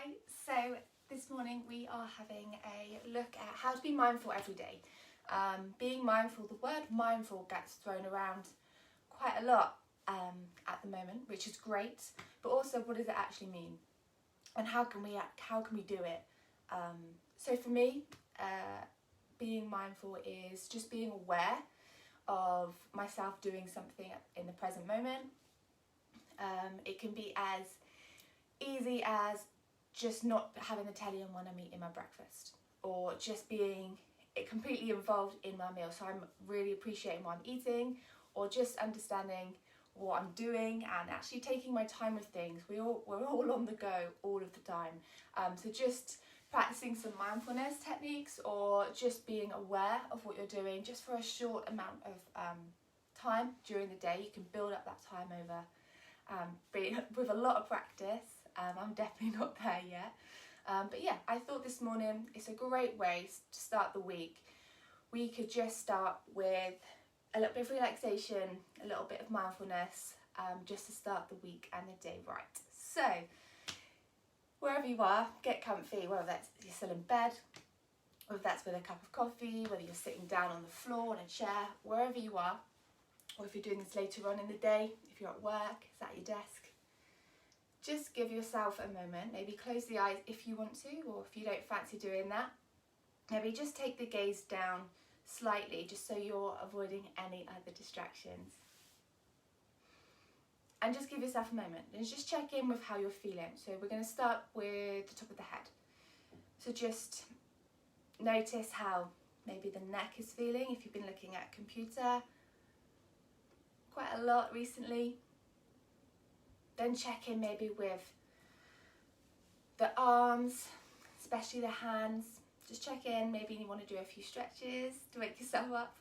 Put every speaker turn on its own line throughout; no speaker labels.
Hi, so this morning we are having a look at how to be mindful every day. Being mindful, the word mindful gets thrown around quite a lot at the moment, which is great, but also what does it actually mean and how can we do it? So for me, being mindful is just being aware of myself doing something in the present moment. It can be as easy as just not having the telly on when I'm eating my breakfast, or just being completely involved in my meal, so I'm really appreciating what I'm eating, or just understanding what I'm doing and actually taking my time with things. We're all on the go all of the time, so just practicing some mindfulness techniques, or just being aware of what you're doing just for a short amount of time during the day. You can build up that time over with a lot of practice. I'm definitely not there yet, but yeah, I thought this morning it's a great way to start the week. We could just start with a little bit of relaxation, a little bit of mindfulness, just to start the week and the day right. So wherever you are, get comfy, whether that's you're still in bed, whether that's with a cup of coffee, whether you're sitting down on the floor on a chair, wherever you are, or if you're doing this later on in the day, if you're at work, it's at your desk. Just give yourself a moment, maybe close the eyes if you want to, or if you don't fancy doing that, maybe just take the gaze down slightly just so you're avoiding any other distractions. And just give yourself a moment and just check in with how you're feeling. So we're going to start with the top of the head. So just notice how maybe the neck is feeling if you've been looking at a computer quite a lot recently. Then check in maybe with the arms, especially the hands. Just check in, maybe you want to do a few stretches to wake yourself up.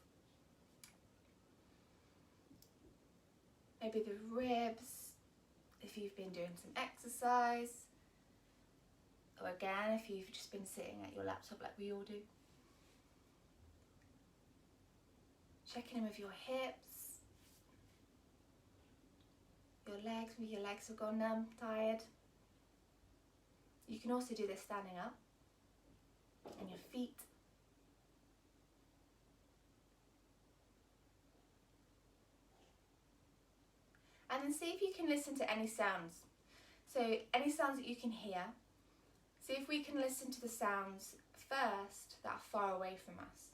Maybe the ribs, if you've been doing some exercise. Or again, if you've just been sitting at your laptop like we all do. Checking in with your hips. Your legs, maybe your legs have gone numb, tired. You can also do this standing up. And your feet. And then see if you can listen to any sounds. So any sounds that you can hear. See if we can listen to the sounds first that are far away from us.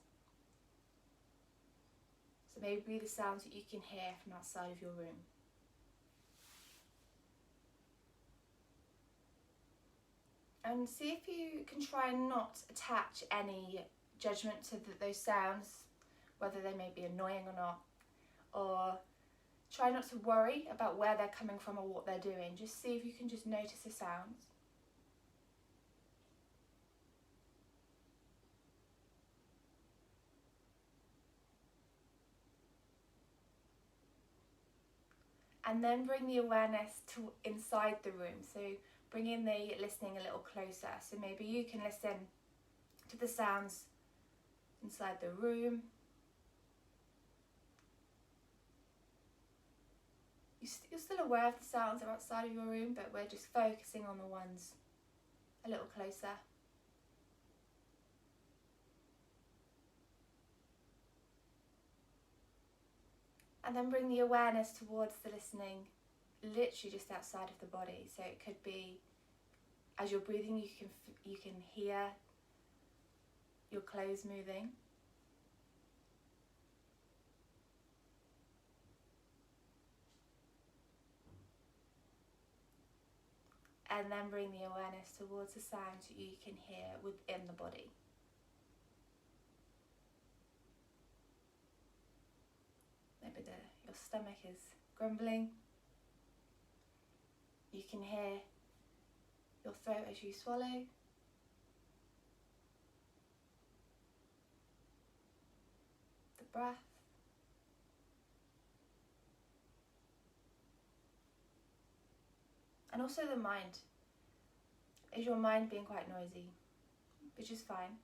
So maybe the sounds that you can hear from outside of your room. And see if you can try and not attach any judgment to those sounds, whether they may be annoying or not, or try not to worry about where they're coming from or what they're doing. Just see if you can just notice the sounds. And then bring the awareness to inside the room. So bring in the listening a little closer. So maybe you can listen to the sounds inside the room. You're still aware of the sounds that are outside of your room, but we're just focusing on the ones a little closer. And then bring the awareness towards the listening, literally just outside of the body. So it could be as you're breathing, you can hear your clothes moving. And then bring the awareness towards the sounds that you can hear within the body. Maybe your stomach is grumbling. You can hear your throat as you swallow. The breath. And also the mind. Is your mind being quite noisy? Which is fine.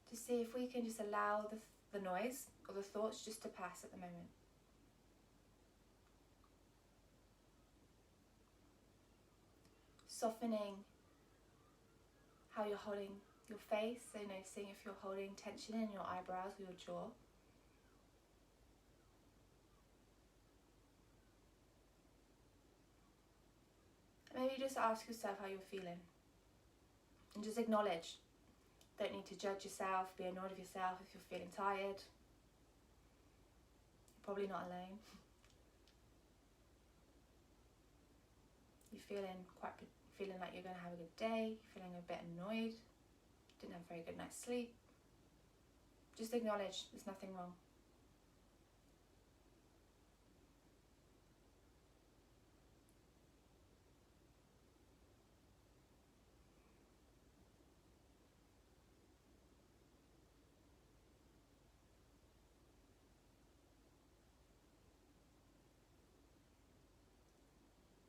To see if we can just allow the noise or the thoughts just to pass at the moment. softening how you're holding your face, so noticing if you're holding tension in your eyebrows or your jaw. Maybe just ask yourself how you're feeling and just acknowledge. Don't need to judge yourself, be annoyed with yourself if you're feeling tired. You're probably not alone. You're feeling like you're going to have a good day, you're feeling a bit annoyed, didn't have a very good night's sleep. Just acknowledge there's nothing wrong.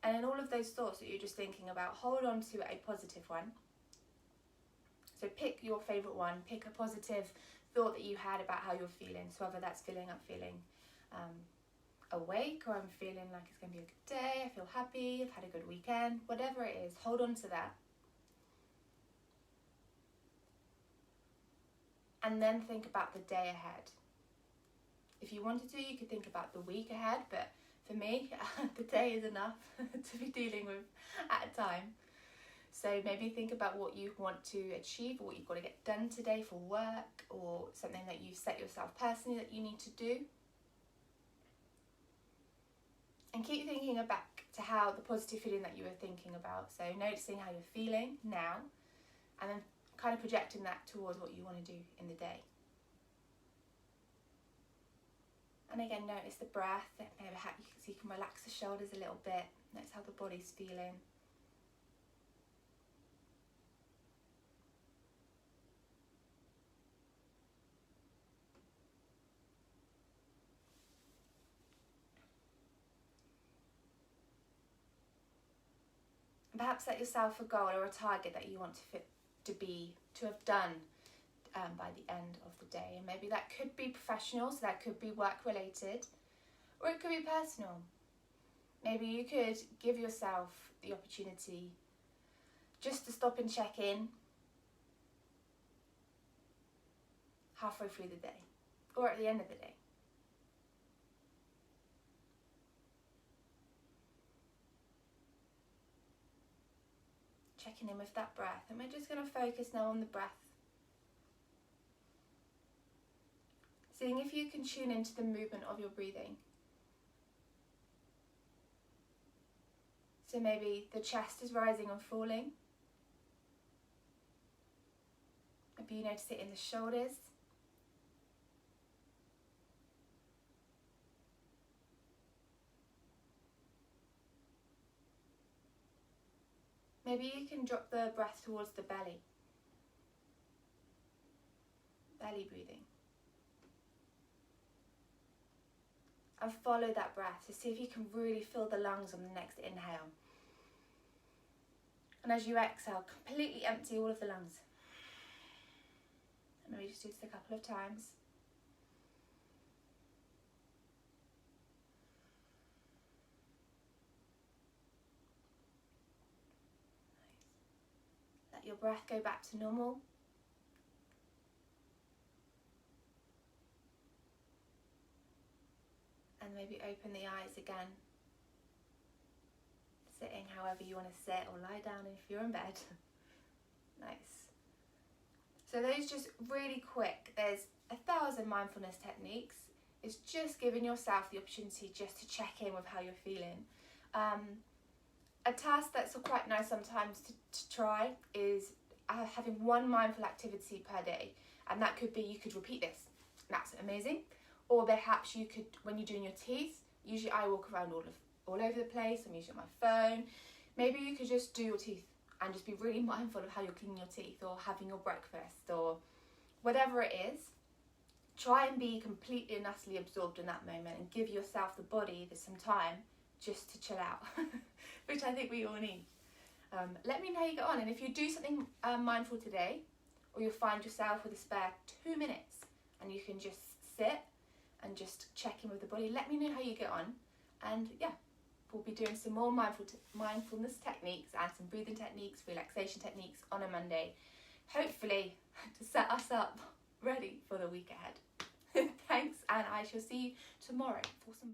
And in all of those thoughts that you're just thinking about, hold on to a positive one. So pick your favourite one, pick a positive thought that you had about how you're feeling. So whether that's I'm feeling awake, or I'm feeling like it's going to be a good day, I feel happy, I've had a good weekend, whatever it is, hold on to that. And then think about the day ahead. If you wanted to, you could think about the week ahead, but for me, the day is enough to be dealing with at a time. So maybe think about what you want to achieve, or what you've got to get done today for work, or something that you've set yourself personally that you need to do. And keep thinking back to how the positive feeling that you were thinking about. So noticing how you're feeling now, and then kind of projecting that towards what you want to do in the day. And again, notice the breath. Maybe you can relax the shoulders a little bit. Notice how the body's feeling. And perhaps set yourself a goal or a target that you want to have done by the end of the day. And maybe that could be professional, so that could be work related, or it could be personal. Maybe you could give yourself the opportunity just to stop and check in halfway through the day, or at the end of the day. Checking in with that breath, and we're just going to focus now on the breath. Seeing if you can tune into the movement of your breathing. So maybe the chest is rising and falling. Maybe you notice it in the shoulders. Maybe you can drop the breath towards the belly. Belly breathing. And follow that breath to see if you can really fill the lungs on the next inhale. And as you exhale, completely empty all of the lungs. And maybe just do this a couple of times. Nice. Let your breath go back to normal. And maybe open the eyes again. Sitting however you want to sit, or lie down if you're in bed. Nice. So those just really quick. There's 1,000 mindfulness techniques. It's just giving yourself the opportunity just to check in with how you're feeling. A task that's quite nice sometimes to try is having one mindful activity per day. And that could be, you could repeat this. That's amazing. Or perhaps you could, when you're doing your teeth, usually I walk around all over the place, I'm using my phone. Maybe you could just do your teeth and just be really mindful of how you're cleaning your teeth, or having your breakfast, or whatever it is. Try and be completely and utterly absorbed in that moment, and give yourself, the body, some time just to chill out, which I think we all need. Let me know how you get on, and if you do something mindful today, or you'll find yourself with a spare 2 minutes and you can just sit and just check in with the body, let me know how you get on. And yeah, we'll be doing some more mindfulness techniques and some breathing techniques, relaxation techniques on a Monday, hopefully to set us up ready for the week ahead. Thanks, and I shall see you tomorrow for some